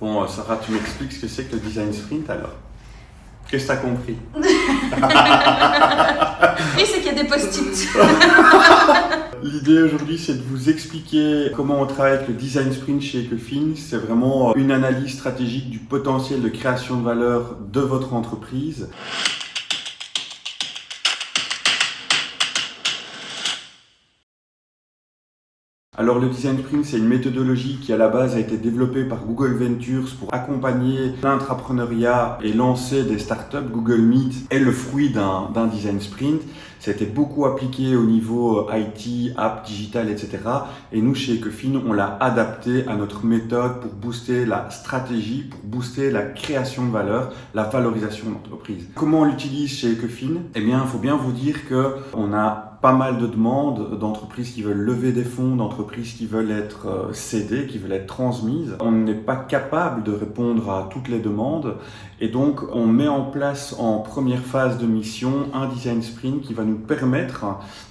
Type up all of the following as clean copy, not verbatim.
Bon, Sarah, tu m'expliques ce que c'est que le design sprint alors? Qu'est-ce que tu as compris? Oui, c'est qu'il y a des post-it. L'idée aujourd'hui, c'est de vous expliquer comment on travaille avec le design sprint chez Ecofin. C'est vraiment une analyse stratégique du potentiel de création de valeur de votre entreprise. Alors le design sprint, c'est une méthodologie qui à la base a été développée par Google Ventures pour accompagner l'entrepreneuriat et lancer des startups. Google Meet est le fruit d'un design sprint. Ça a été beaucoup appliqué au niveau IT, app, digital, etc. Et nous, chez Ecofin, on l'a adapté à notre méthode pour booster la stratégie, pour booster la création de valeur, la valorisation de l'entreprise. Comment on l'utilise chez Ecofin? Eh bien, il faut bien vous dire qu'on a pas mal de demandes d'entreprises qui veulent lever des fonds, d'entreprises qui veulent être cédées, qui veulent être transmises. On n'est pas capable de répondre à toutes les demandes et donc on met en place en première phase de mission un design sprint qui va nous permettre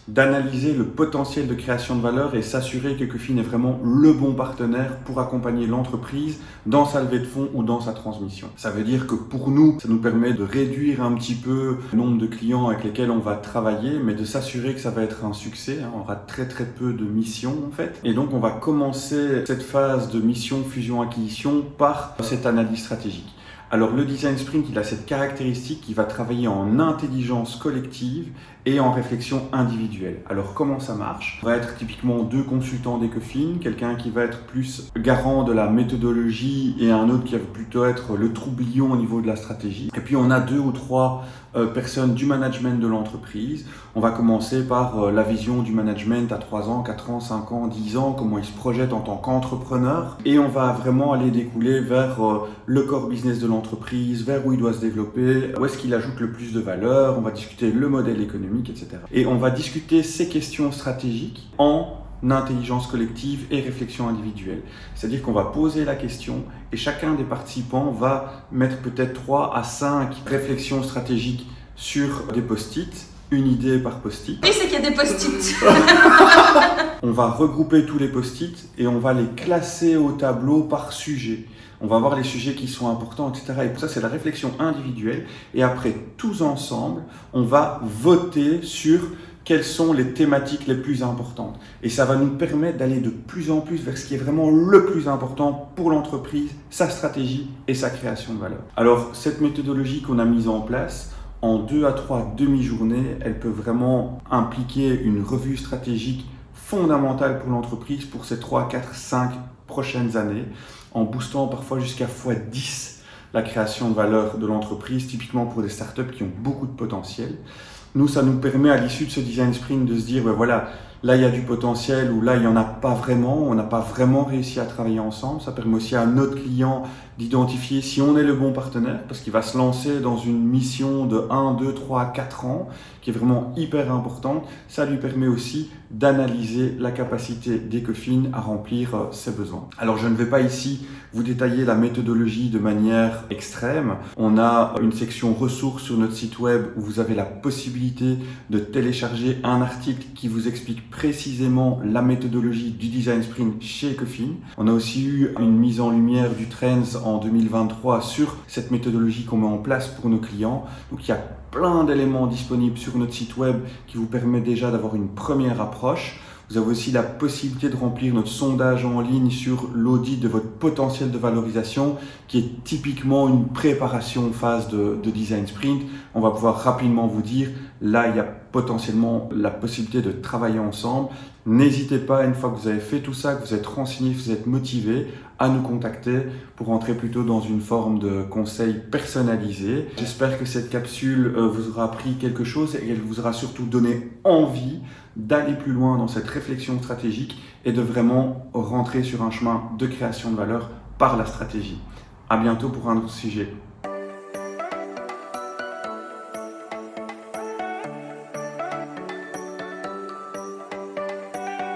d'analyser le potentiel de création de valeur et s'assurer qu'Ecofin est vraiment le bon partenaire pour accompagner l'entreprise dans sa levée de fonds ou dans sa transmission. Ça veut dire que pour nous, ça nous permet de réduire un petit peu le nombre de clients avec lesquels on va travailler, mais de s'assurer que ça va être un succès. On aura très peu de missions en fait. Et donc on va commencer cette phase de mission fusion-acquisition par cette analyse stratégique. Alors le design sprint, il a cette caractéristique qu'il va travailler en intelligence collective et en réflexion individuelle. Alors comment ça marche? On va être typiquement deux consultants d'Ecofin, quelqu'un qui va être plus garant de la méthodologie et un autre qui va plutôt être le troublion au niveau de la stratégie. Et puis on a deux ou trois personnes du management de l'entreprise. On va commencer par la vision du management à 3 ans, 4 ans, 5 ans, 10 ans, comment il se projette en tant qu'entrepreneur. Et on va vraiment aller découler vers le core business de l'entreprise, vers où il doit se développer, où est-ce qu'il ajoute le plus de valeur. On va discuter le modèle économique, etc. Et on va discuter ces questions stratégiques en intelligence collective et réflexion individuelle. C'est-à-dire qu'on va poser la question et chacun des participants va mettre peut-être 3 à 5 réflexions stratégiques sur des post-it, une idée par post-it. Oui, c'est qu'il y a des post-it. On va regrouper tous les post-it et on va les classer au tableau par sujet. On va voir les sujets qui sont importants, etc. Et pour ça, c'est la réflexion individuelle. Et après, tous ensemble, on va voter sur quelles sont les thématiques les plus importantes. Et ça va nous permettre d'aller de plus en plus vers ce qui est vraiment le plus important pour l'entreprise, sa stratégie et sa création de valeur. Alors, cette méthodologie qu'on a mise en place, en 2 à 3 demi-journées, elle peut vraiment impliquer une revue stratégique fondamentale pour l'entreprise pour ces 3, 4, 5 prochaines années, en boostant parfois jusqu'à x10 la création de valeur de l'entreprise, typiquement pour des startups qui ont beaucoup de potentiel. Nous, ça nous permet à l'issue de ce design sprint de se dire, ben voilà, là il y a du potentiel ou là il n'y en a pas vraiment, on n'a pas vraiment réussi à travailler ensemble. Ça permet aussi à notre client d'identifier si on est le bon partenaire parce qu'il va se lancer dans une mission de 1, 2, 3, 4 ans qui est vraiment hyper importante. Ça lui permet aussi d'analyser la capacité d'Ecofin à remplir ses besoins. Alors je ne vais pas ici vous détailler la méthodologie de manière extrême. On a une section ressources sur notre site web où vous avez la possibilité de télécharger un article qui vous explique précisément la méthodologie du design sprint chez Ecofin. On a aussi eu une mise en lumière du Trends en 2023 sur cette méthodologie qu'on met en place pour nos clients. Donc il y a plein d'éléments disponibles sur notre site web qui vous permet déjà d'avoir une première approche. Vous avez aussi la possibilité de remplir notre sondage en ligne sur l'audit de votre potentiel de valorisation qui est typiquement une préparation phase de design sprint. On va pouvoir rapidement vous dire, là il y a potentiellement la possibilité de travailler ensemble. N'hésitez pas, une fois que vous avez fait tout ça, que vous êtes renseigné, que vous êtes motivé, à nous contacter pour entrer plutôt dans une forme de conseil personnalisé. J'espère que cette capsule vous aura appris quelque chose et qu'elle vous aura surtout donné envie d'aller plus loin dans cette réflexion stratégique et de vraiment rentrer sur un chemin de création de valeur par la stratégie. À bientôt pour un autre sujet.